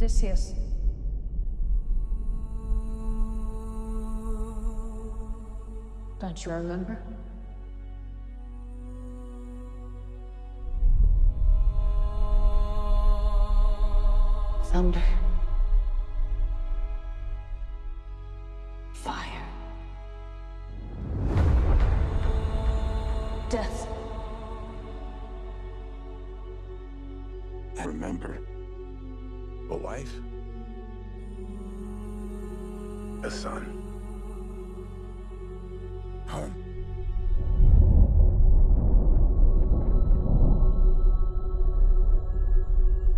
Odysseus. Don't you remember? Thunder. Fire. Death. I remember. A wife. A son. Home.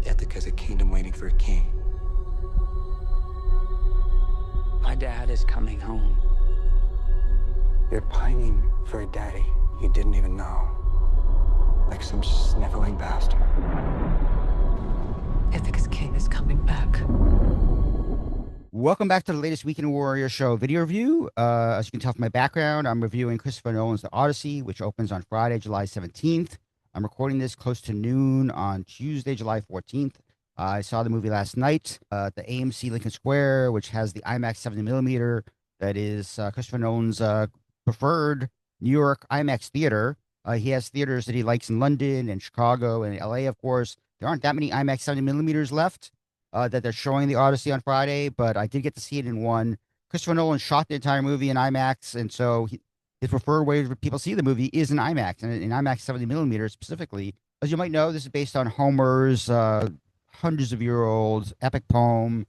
Ithaca's a kingdom waiting for a king. My dad is coming home. You're pining for a daddy you didn't even know. Like some sniveling bastard. Ithaca's king is coming back. Welcome back to the latest Weekend Warrior Show video review. As you can tell from my background, I'm reviewing Christopher Nolan's The Odyssey, which opens on Friday, July 17th. I'm recording this close to noon on Tuesday, July 14th. I saw the movie last night at the AMC Lincoln Square, which has the IMAX 70mm. That is Christopher Nolan's preferred New York IMAX theater. He has theaters that he likes in London and Chicago and LA, of course. There aren't that many IMAX 70mm left that they're showing the Odyssey on Friday, but I did get to see it in one. Christopher Nolan shot the entire movie in IMAX, and so his preferred way for people to see the movie is in IMAX, and in IMAX 70mm specifically. As you might know, this is based on Homer's hundreds of year old epic poem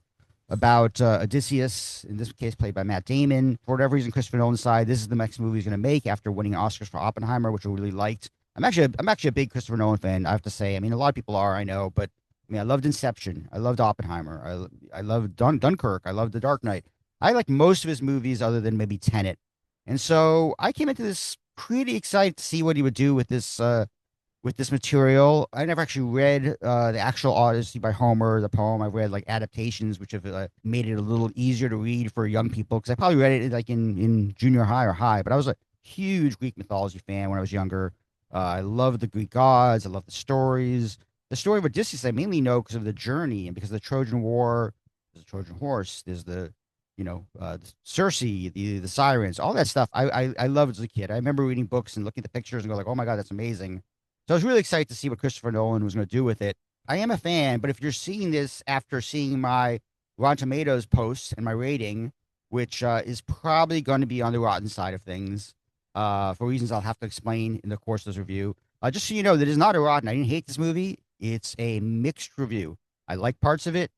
about Odysseus, in this case played by Matt Damon. For whatever reason, Christopher Nolan's side, this is the next movie he's going to make after winning Oscars for Oppenheimer, which I really liked. I'm actually a big Christopher Nolan fan, I have to say. I mean, a lot of people are, I know, but I mean, I loved Inception. I loved Oppenheimer. I loved Dunkirk. I loved The Dark Knight. I like most of his movies other than maybe Tenet. And so I came into this pretty excited to see what he would do with this material. I never actually read the actual Odyssey by Homer, the poem. I've read like adaptations, which have made it a little easier to read for young people, because I probably read it like in junior high or high. But I was a huge Greek mythology fan when I was younger. I loved the Greek gods. I loved the stories. The story of Odysseus I mainly know because of the journey and because of the Trojan War. There's the Trojan horse. There's the Circe, the sirens, all that stuff. I loved as a kid. I remember reading books and looking at the pictures and go like, oh my God, that's amazing. So I was really excited to see what Christopher Nolan was going to do with it. I am a fan, but if you're seeing this after seeing my Rotten Tomatoes post and my rating, which is probably going to be on the rotten side of things, for reasons I'll have to explain in the course of this review, just so you know, that is not a rotten. I didn't hate this movie. It's a mixed review. I like parts of it.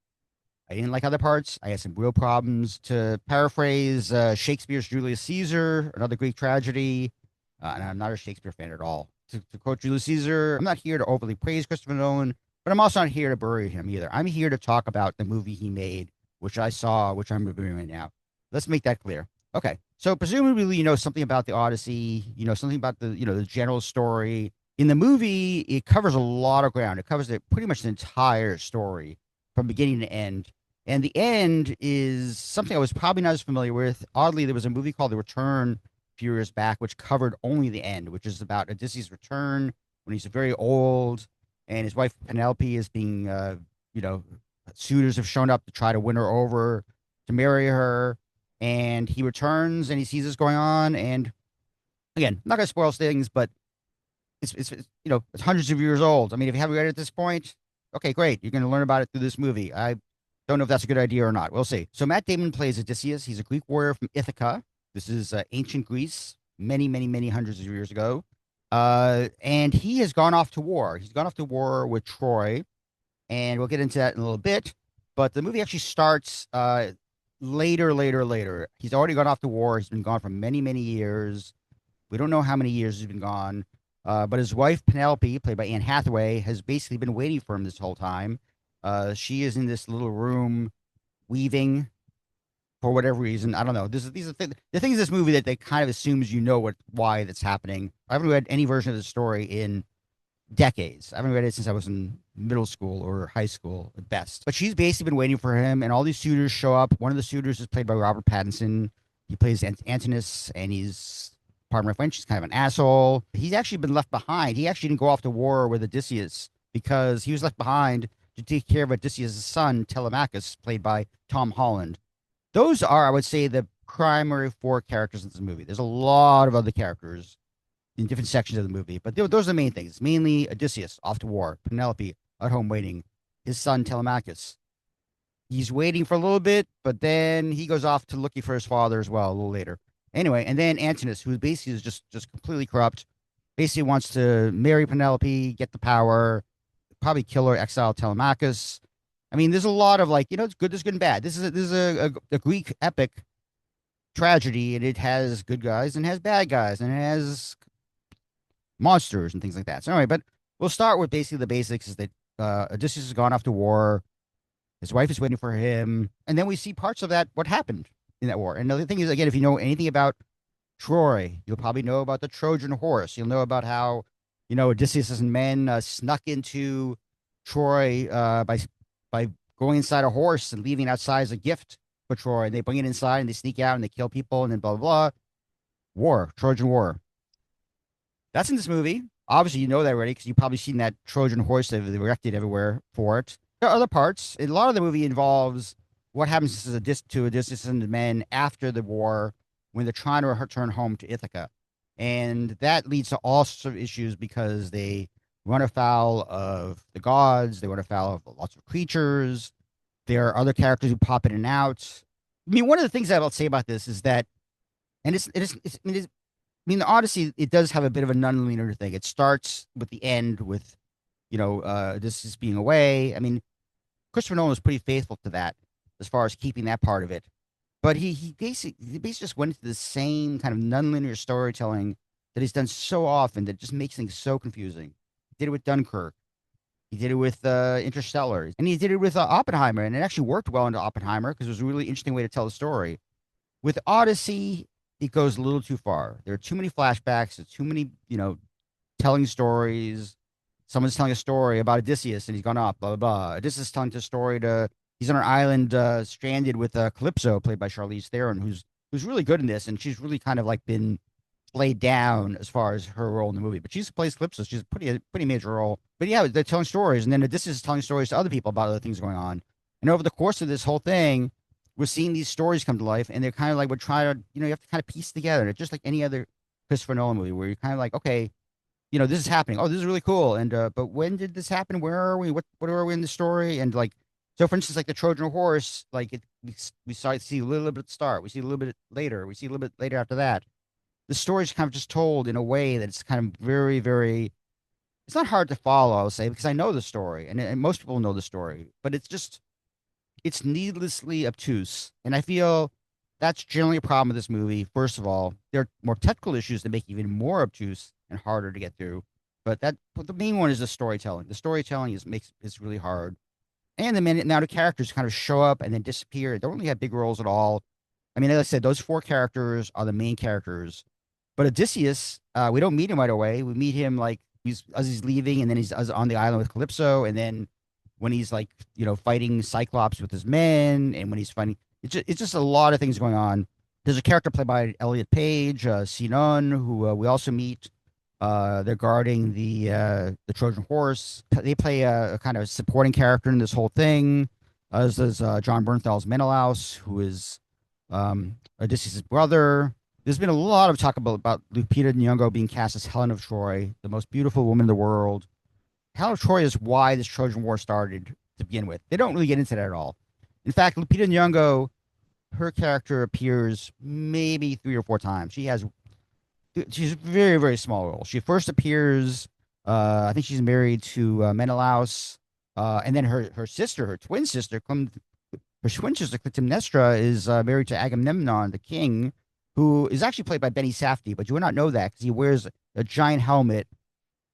I didn't like other parts. I had some real problems. To paraphrase Shakespeare's Julius Caesar, another Greek tragedy, and I'm not a Shakespeare fan at all. To quote Julius Caesar, I'm not here to overly praise Christopher Nolan, but I'm also not here to bury him either. I'm here to talk about the movie he made, which I saw, which I'm reviewing right now. Let's make that clear. Okay, so presumably you know something about the Odyssey, you know something about the general story. In the movie, it covers a lot of ground. It covers pretty much the entire story from beginning to end. And the end is something I was probably not as familiar with. Oddly, there was a movie called The Return a few years back, which covered only the end, which is about Odysseus' return when he's very old and his wife Penelope is being, suitors have shown up to try to win her over to marry her. And he returns and he sees this going on. And again, I'm not going to spoil things, but it's hundreds of years old. I mean, if you haven't read it at this point, okay, great. You're going to learn about it through this movie. I don't know if that's a good idea or not. We'll see. So Matt Damon plays Odysseus. He's a Greek warrior from Ithaca. This is ancient Greece, many, many, many hundreds of years ago. And he has gone off to war. He's gone off to war with Troy, and we'll get into that in a little bit. But the movie actually starts later. He's already gone off to war. He's been gone for many, many years. We don't know how many years he's been gone. But his wife, Penelope, played by Anne Hathaway, has basically been waiting for him this whole time. She is in this little room weaving for whatever reason. I don't know. These are the things in this movie that they kind of assumes why that's happening. I haven't read any version of the story in decades. I haven't read it since I was in middle school or high school at best. But she's basically been waiting for him, and all these suitors show up. One of the suitors is played by Robert Pattinson. He plays Antinous, and he's, pardon my French, he's kind of an asshole. He's actually been left behind. He actually didn't go off to war with Odysseus because he was left behind to take care of Odysseus' son, Telemachus, played by Tom Holland. Those are, I would say, the primary four characters in this movie. There's a lot of other characters in different sections of the movie, but those are the main things. Mainly Odysseus, off to war, Penelope at home waiting, his son Telemachus. He's waiting for a little bit, but then he goes off to looking for his father as well a little later. Anyway, and then Antinous, who basically is just completely corrupt, basically wants to marry Penelope, get the power, probably kill her, exile Telemachus. I mean, there's a lot of like, it's good, there's good and bad. This is a Greek epic tragedy, and it has good guys and has bad guys, and it has monsters and things like that. So anyway, but we'll start with basically the basics: is that Odysseus has gone off to war. His wife is waiting for him, and then we see parts of that what happened in that war. And the thing is, again, if you know anything about Troy, you'll probably know about the Trojan horse. You'll know about how Odysseus' men snuck into Troy by going inside a horse and leaving outside as a gift for Troy. And they bring it inside and they sneak out and they kill people and then blah blah blah. War, Trojan War. That's in this movie. Obviously, you know that already because you've probably seen that Trojan horse they've erected everywhere for it. There are other parts. A lot of the movie involves what happens to Odysseus and the men after the war when they're trying to return home to Ithaca. And that leads to all sorts of issues because they run afoul of the gods, they run afoul of lots of creatures. There are other characters who pop in and out. I mean, one of the things I'll say about this is that, and the Odyssey, it does have a bit of a nonlinear thing. It starts with the end with, Odysseus being away. I mean, Christopher Nolan was pretty faithful to that as far as keeping that part of it. But he basically just went into the same kind of nonlinear storytelling that he's done so often that just makes things so confusing. He did it with Dunkirk. He did it with Interstellar. And he did it with Oppenheimer. And it actually worked well into Oppenheimer because it was a really interesting way to tell the story. With Odyssey, it goes a little too far. There are too many flashbacks. There's too many, telling stories. Someone's telling a story about Odysseus and he's gone off, blah, blah, blah. Odysseus is telling a story he's on an island stranded with Calypso, played by Charlize Theron, who's really good in this. And she's really kind of like been played down as far as her role in the movie. But she plays Calypso. She's a pretty major role. But yeah, they're telling stories. And then Odysseus is telling stories to other people about other things going on. And over the course of this whole thing, we're seeing these stories come to life. And they're kind of like, we're trying to, you have to kind of piece together. It's just like any other Christopher Nolan movie where you're kind of like, okay, this is happening. Oh, this is really cool. And but when did this happen? Where are we? What are we in the story? And like, so for instance, like the Trojan horse, like we see a little bit at the start, we see a little bit later, we see a little bit later after that. The story's kind of just told in a way that it's kind of very, very. It's not hard to follow, I'll say, because I know the story, and most people know the story, but it's needlessly obtuse, and I feel that's generally a problem with this movie. First of all, there are more technical issues that make it even more obtuse and harder to get through. But the main one is the storytelling. The storytelling makes really hard. And the minute now the characters kind of show up and then disappear. They don't really have big roles at all. I mean, as I said, those four characters are the main characters. But Odysseus, we don't meet him right away. We meet him like as he's leaving, and then he's on the island with Calypso, and then when he's like fighting Cyclops with his men, and when he's fighting, it's just a lot of things going on. There's a character played by Elliot Page, Sinon, who we also meet. They're guarding the Trojan horse. They play a kind of supporting character in this whole thing. As does John Bernthal's Menelaus, who is Odysseus' brother. There's been a lot of talk about Lupita Nyong'o being cast as Helen of Troy, the most beautiful woman in the world. Helen of Troy is why this Trojan War started to begin with. They don't really get into that at all. In fact, Lupita Nyong'o, her character appears maybe 3 or 4 times. She's a very, very small role. She first appears, I think she's married to Menelaus, and then her twin sister, Clytemnestra, is married to Agamemnon, the king, who is actually played by Benny Safdie, but you would not know that because he wears a giant helmet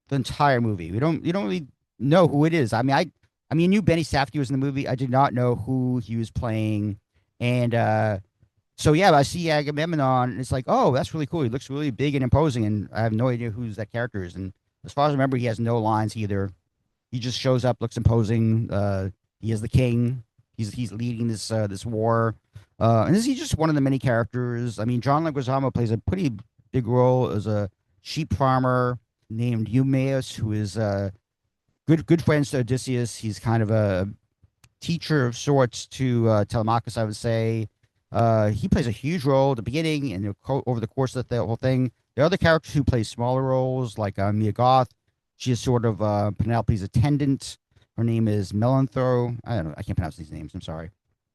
the entire movie. You don't really know who it is. I mean, I knew Benny Safdie was in the movie. I did not know who he was playing, and so yeah, I see Agamemnon, and it's like, oh, that's really cool. He looks really big and imposing, and I have no idea who that character is. And as far as I remember, he has no lines either. He just shows up, looks imposing. He is the king. He's leading this war, and he's just one of the many characters. I mean, John Leguizamo plays a pretty big role as a sheep farmer named Eumaeus, who is good friends to Odysseus. He's kind of a teacher of sorts to Telemachus, I would say. He plays a huge role at the beginning and over the course of the whole thing. There are other characters who play smaller roles, like Mia Goth. She is sort of Penelope's attendant. Her name is Melanthro. I don't know. I can't pronounce these names. I'm sorry.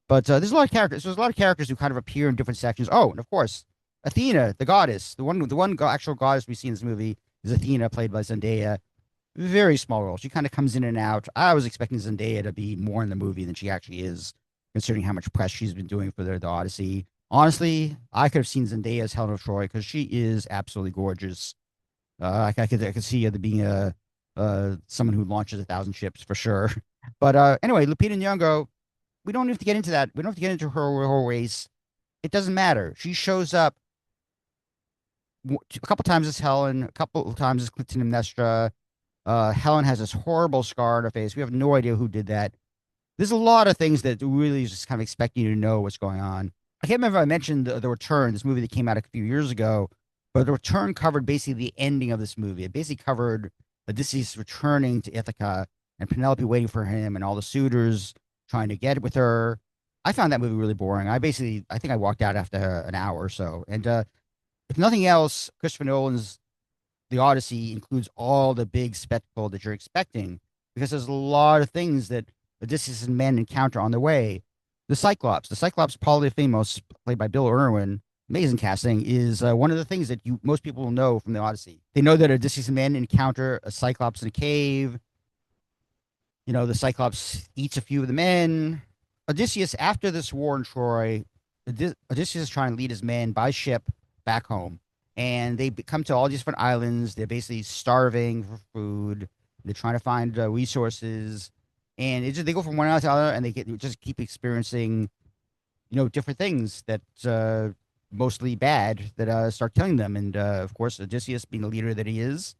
But there's a lot of characters. There's a lot of characters who kind of appear in different sections. Oh, and of course, Athena, the goddess, the one actual goddess we see in this movie is Athena, played by Zendaya. Very small role. She kind of comes in and out. I was expecting Zendaya to be more in the movie than she actually is, considering how much press she's been doing for the Odyssey. Honestly, I could have seen Zendaya as Helen of Troy because she is absolutely gorgeous. I could see her being a someone who launches 1,000 ships for sure. But anyway, Lupita Nyong'o, we don't have to get into that. We don't have to get into her race. It doesn't matter. She shows up a couple times as Helen, a couple of times as Clytemnestra. Helen has this horrible scar on her face. We have no idea who did that. There's a lot of things that really just kind of expect you to know what's going on. I can't remember if I mentioned the Return, this movie that came out a few years ago, but The Return covered basically the ending of this movie. It basically covered Odysseus returning to Ithaca and Penelope waiting for him and all the suitors trying to get with her. I found that movie really boring. I think I walked out after an hour or so. And if nothing else, Christopher Nolan's The Odyssey includes all the big spectacle that you're expecting because there's a lot of things that Odysseus and men encounter on their way. The Cyclops, Polyphemus, played by Bill Irwin, amazing casting, is one of the things that most people will know from the Odyssey. They know that Odysseus and men encounter a Cyclops in a cave. You know, the Cyclops eats a few of the men. Odysseus, after this war in Troy, Odysseus is trying to lead his men by ship back home. And they come to all these different islands. They're basically starving for food. They're trying to find resources. And they go from one island to another, and they just keep experiencing, different things that mostly bad that start killing them. And of course, Odysseus, being the leader that he is,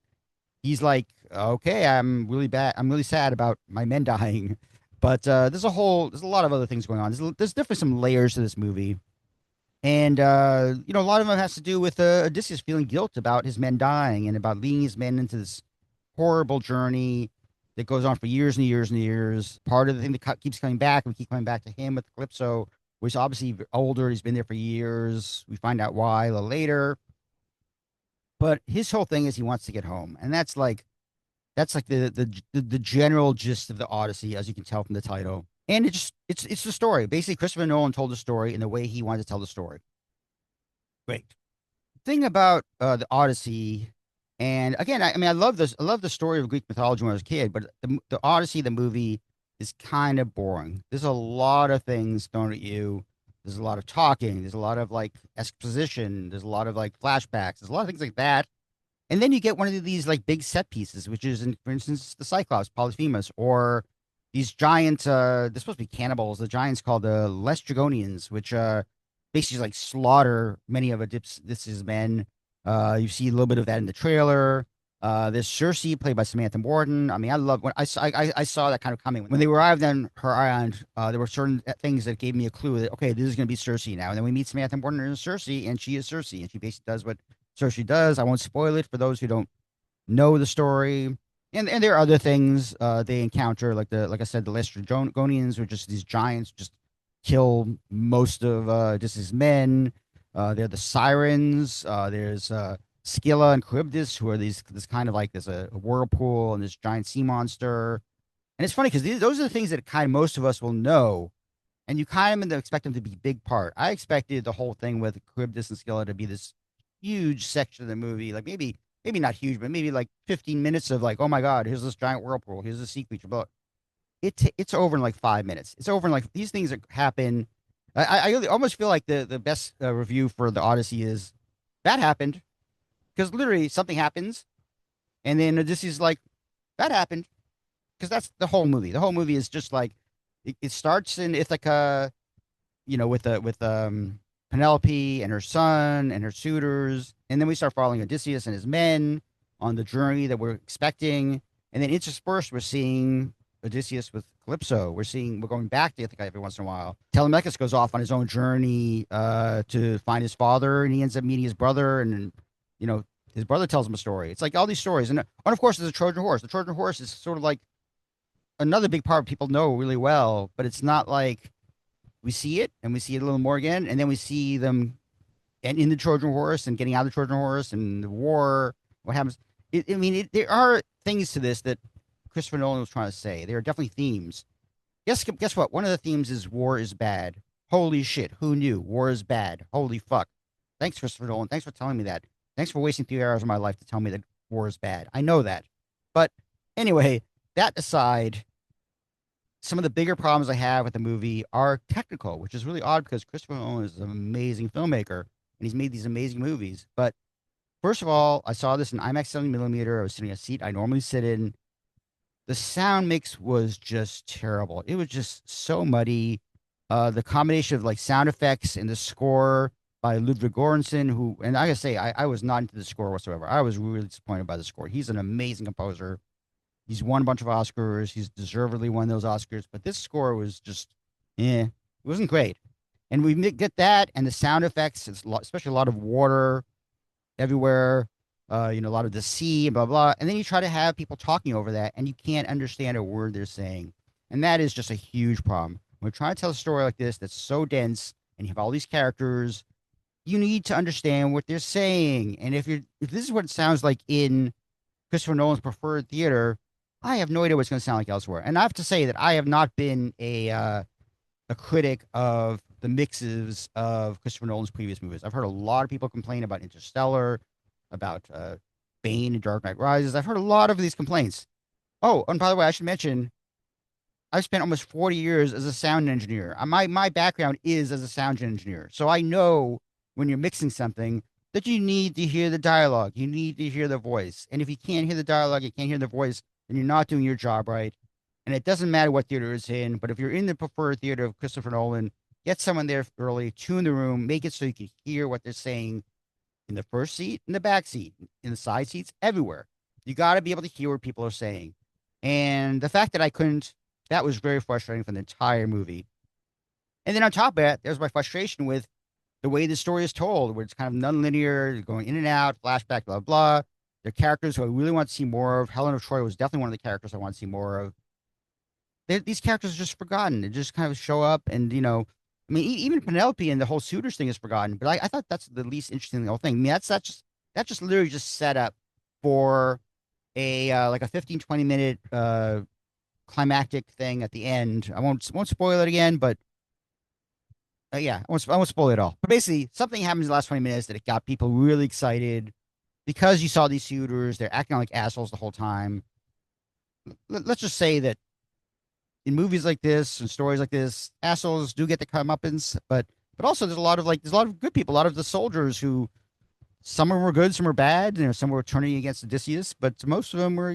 he's like, okay, I'm really bad. I'm really sad about my men dying. But there's a lot of other things going on. There's definitely some layers to this movie. And, a lot of them has to do with Odysseus feeling guilt about his men dying and about leading his men into this horrible journey that goes on for years and years and years. Part of the thing that keeps coming back, we keep coming back to him with Calypso, which is obviously older. He's been there for years. We find out why a little later. But his whole thing is he wants to get home. And that's like the general gist of the Odyssey, as you can tell from the title. And it's the story. Basically, Christopher Nolan told the story in the way he wanted to tell the story. Great. Thing about the Odyssey, and again, I mean, I love this. I love the story of Greek mythology when I was a kid, but the Odyssey, the movie, is kind of boring. There's a lot of things thrown at you. There's a lot of talking. There's a lot of like exposition. There's a lot of like flashbacks. There's a lot of things like that. And then you get one of these like big set pieces, which is, for instance, the Cyclops, Polyphemus, or these giant, they're supposed to be cannibals. The giants called the Lestrygonians, which basically like slaughter many of Odysseus' men. You see a little bit of that in the trailer. There's Circe, played by Samantha Morton. I mean, I love when I saw that kind of coming. When they arrived on her island, there were certain things that gave me a clue that, okay, this is going to be Circe now. And then we meet Samantha Morton and Circe, and she is Circe, and she basically does what Circe does. I won't spoil it for those who don't know the story. And there are other things they encounter, like I said, the Lestrygonians, which are just these giants, just kill most of just his men. They're the Sirens. There's Scylla and Charybdis, who are this kind of like there's a whirlpool and this giant sea monster. And it's funny because those are the things that kind of most of us will know, and you kind of expect them to be a big part. I expected the whole thing with Charybdis and Scylla to be this huge section of the movie, like maybe not huge, but maybe like 15 minutes of like, oh my God, here's this giant whirlpool, here's this sea creature. But it's over in like 5 minutes. It's over in like these things that happen. I really almost feel like the best review for the Odyssey is that happened, because literally something happens, and then Odysseus is like, that happened, because that's the whole movie. The whole movie is just like it starts in Ithaca, with Penelope and her son and her suitors. And then we start following Odysseus and his men on the journey that we're expecting. And then interspersed, we're seeing Odysseus with Calypso. We're going back to Ithaca every once in a while. Telemachus goes off on his own journey to find his father, and he ends up meeting his brother. And, his brother tells him a story. It's like all these stories. And of course, there's a Trojan horse. The Trojan horse is sort of like another big part people know really well, but it's not like we see it and we see it a little more again, and then we see them and in the Trojan horse and getting out of the Trojan horse and the war. What happens? There are things to this that Christopher Nolan was trying to say. There are definitely themes. Guess what? One of the themes is war is bad. Holy shit! Who knew war is bad? Holy fuck! Thanks, Christopher Nolan. Thanks for telling me that. Thanks for wasting 3 hours of my life to tell me that war is bad. I know that. But anyway, that aside, some of the bigger problems I have with the movie are technical, which is really odd because Christopher Nolan is an amazing filmmaker and he's made these amazing movies. But first of all, I saw this in IMAX 70mm. I was sitting in a seat I normally sit in. The sound mix was just terrible. It was just so muddy. The combination of like sound effects and the score by Ludwig Göransson, who, and I gotta say, I was not into the score whatsoever. I was really disappointed by the score. He's an amazing composer. He's won a bunch of Oscars. He's deservedly won those Oscars, but this score was just, it wasn't great. And we get that, and the sound effects, especially a lot of water everywhere, a lot of the sea, blah, blah. And then you try to have people talking over that, and you can't understand a word they're saying. And that is just a huge problem. When we're trying to tell a story like this that's so dense, and you have all these characters, you need to understand what they're saying. And if this is what it sounds like in Christopher Nolan's preferred theater, I have no idea what it's going to sound like elsewhere. And I have to say that I have not been a critic of the mixes of Christopher Nolan's previous movies. I've heard a lot of people complain about Interstellar, about Bane and Dark Knight Rises. I've heard a lot of these complaints. Oh, and by the way, I should mention, I've spent almost 40 years as a sound engineer. My background is as a sound engineer. So I know when you're mixing something that you need to hear the dialogue. You need to hear the voice. And if you can't hear the dialogue, you can't hear the voice, then you're not doing your job right. And it doesn't matter what theater it's in, but if you're in the preferred theater of Christopher Nolan, get someone there early, tune the room, make it so you can hear what they're saying in the first seat, in the back seat, in the side seats, everywhere. You got to be able to hear what people are saying. And the fact that I couldn't, that was very frustrating for the entire movie. And then on top of that, there's my frustration with the way the story is told, where it's kind of nonlinear, going in and out, flashback, blah, blah. They're characters who I really want to see more of. Helen of Troy was definitely one of the characters I want to see more of. These characters are just forgotten. They just kind of show up and, even Penelope and the whole suitors thing is forgotten. But I thought that's the least interesting of the whole thing. I mean, that's just literally just set up for a like a 15-20 minute climactic thing at the end. I won't spoil it again, but yeah, I won't spoil it all. But basically, something happens in the last 20 minutes that it got people really excited because you saw these suitors. They're acting like assholes the whole time. Let's just say that in movies like this and stories like this, assholes do get the comeuppance, but also there's a lot of good people, a lot of the soldiers who, some of them were good, some were bad, some were turning against Odysseus, but most of them were,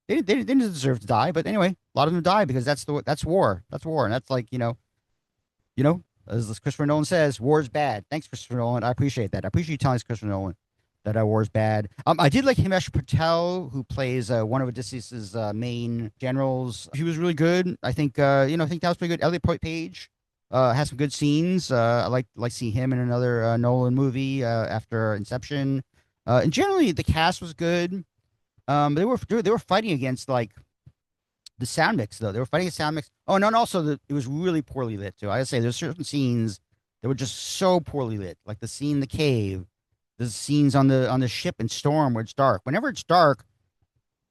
they didn't deserve to die. But anyway, a lot of them died because that's war. That's war, and that's like as Christopher Nolan says, war is bad. Thanks, Christopher Nolan. I appreciate that. I appreciate you telling us, Christopher Nolan, that war is bad. I did like Himesh Patel, who plays one of Odysseus's main generals. He was really good. I think I think that was pretty good. Elliot Page has some good scenes. I like seeing him in another Nolan movie after Inception. And generally, the cast was good. They were fighting against like the sound mix, though. They were fighting a sound mix. Oh, no, and also it was really poorly lit too. I gotta say, there's certain scenes that were just so poorly lit, like the scene in the cave. The scenes on the ship in Storm where it's dark. Whenever it's dark,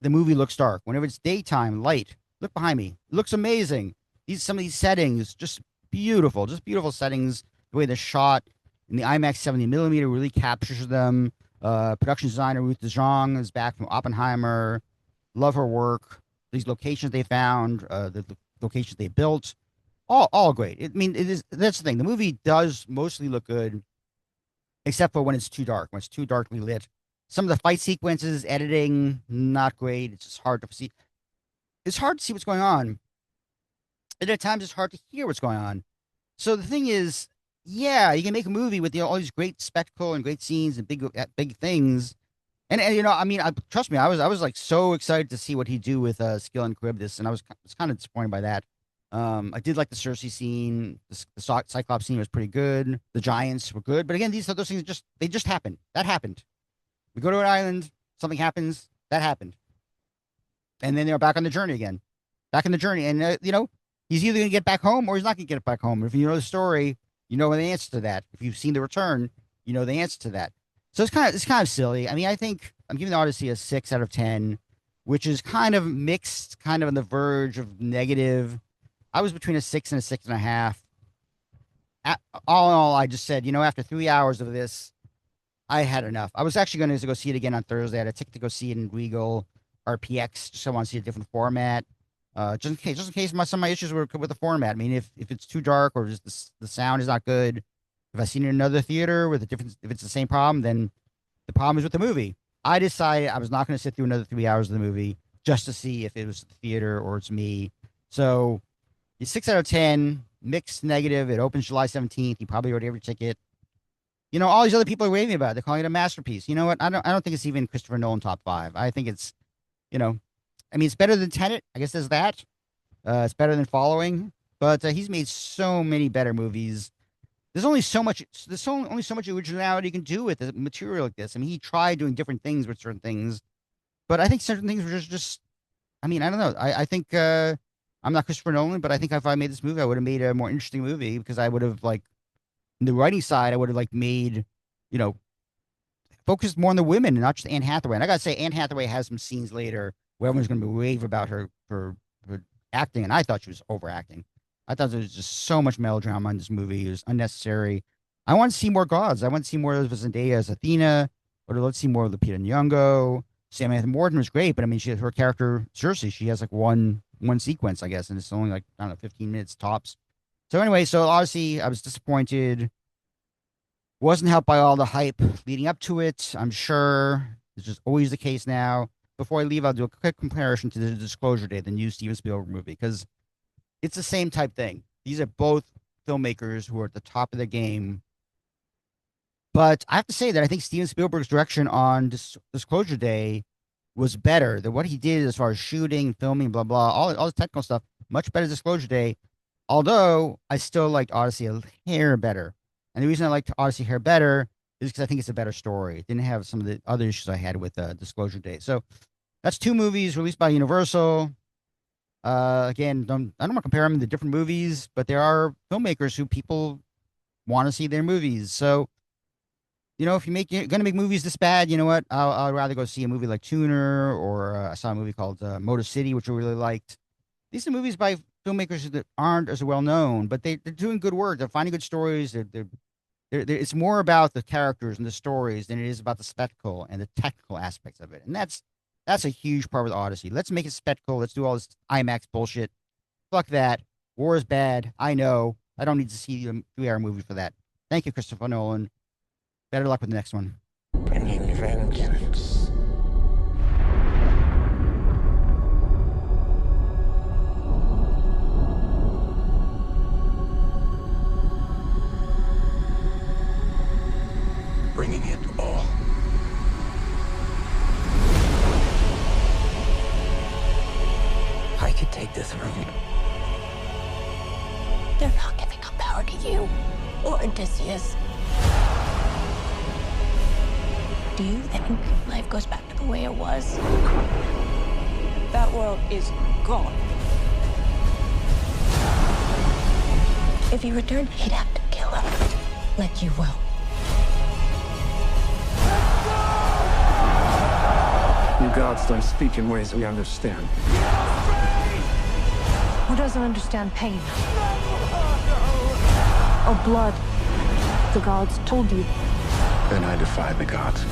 the movie looks dark. Whenever it's daytime, light. Look behind me. It looks amazing. Some of these settings, just beautiful settings. The way they're shot in the IMAX 70mm really captures them. Production designer Ruth De Jong is back from Oppenheimer. Love her work. These locations they found, the locations they built, all great. That's the thing. The movie does mostly look good, except for when it's too dark, when it's too darkly lit. Some of the fight sequences, editing, not great. It's just hard to see. It's hard to see what's going on. And at times, it's hard to hear what's going on. So the thing is, yeah, you can make a movie with all these great spectacle and great scenes and big things. And trust me, I was like so excited to see what he'd do with Skill and Charybdis, and I was kind of disappointed by that. I did like the Cersei scene. The Cyclops scene was pretty good. The giants were good. But again, those things just happened. That happened. We go to an island, something happens, that happened. And then they're back on the journey again. back in the journey. And he's either going to get back home or he's not going to get back home. If you know the story, you know the answer to that. If you've seen The Return, you know the answer to that. So it's kind of silly. I mean, I think I'm giving the Odyssey a 6 out of 10, which is kind of mixed, kind of on the verge of negative. I was between a 6 and a 6.5. All in all, I just said, after 3 hours of this, I had enough. I was actually going to go see it again on Thursday. I had a ticket to go see it in Regal RPX, just so I want to see a different format. Just in case some of my issues were with the format. I mean, if it's too dark or just the sound is not good, if I seen it in another theater with a different, if it's the same problem, then the problem is with the movie. I decided I was not going to sit through another 3 hours of the movie just to see if it was the theater or it's me. So, it's 6 out of 10, mixed negative. It opens July 17th. You probably already have your ticket. All these other people are raving about it. They're calling it a masterpiece. You know what? I don't think it's even Christopher Nolan top 5. I think it's, it's better than Tenet. I guess there's that. It's better than Following, but he's made so many better movies. There's only so much originality you can do with a material like this. I mean, he tried doing different things with certain things, but I think certain things were just. I mean, I don't know. I think I'm not Christopher Nolan, but I think if I made this movie, I would have made a more interesting movie because I would have in the writing side, I would have made, focused more on the women and not just Anne Hathaway. And I gotta say, Anne Hathaway has some scenes later where everyone's gonna rave about her for acting, and I thought she was overacting. I thought there was just so much melodrama in this movie. It was unnecessary. I want to see more gods. I want to see more of Zendaya as Athena, or let's see more of Lupita Nyong'o. Samantha Morton was great, but I mean, her character Cersei, she has one sequence, I guess, and it's only I don't know, 15 minutes tops. So anyway, obviously I was disappointed. Wasn't helped by all the hype leading up to it. I'm sure it's just always the case now. Before I leave, I'll do a quick comparison to the Disclosure Day, the new Steven Spielberg movie, because it's the same type thing. These are both filmmakers who are at the top of their game. But I have to say that I think Steven Spielberg's direction on Disclosure Day was better than what he did as far as shooting, filming, blah, blah, all the technical stuff. Much better Disclosure Day. Although I still liked Odyssey a hair better. And the reason I liked Odyssey a hair better is because I think it's a better story. It didn't have some of the other issues I had with Disclosure Day. So that's 2 movies released by Universal. Again, I don't want to compare them to different movies, but there are filmmakers who people want to see their movies. So, if you're going to make movies this bad, you know what? I'd rather go see a movie like Tuner, or I saw a movie called Motor City, which I really liked. These are movies by filmmakers that aren't as well known, but they're doing good work. They're finding good stories. It's more about the characters and the stories than it is about the spectacle and the technical aspects of it. And that's a huge part of the Odyssey. Let's make it spectacle. Let's do all this IMAX bullshit. Fuck that. War is bad. I know. I don't need to see a 3-hour movie for that. Thank you, Christopher Nolan. Better luck with the next one. Bringing vengeance. Bringing it all. I could take the throne. They're not giving up power to you or Odysseus. Do you think life goes back to the way it was? That world is gone. If he returned, he'd have to kill him, like you will. You gods don't speak in ways we understand. Who doesn't understand pain? Or blood? The gods told you. Then I defy the gods.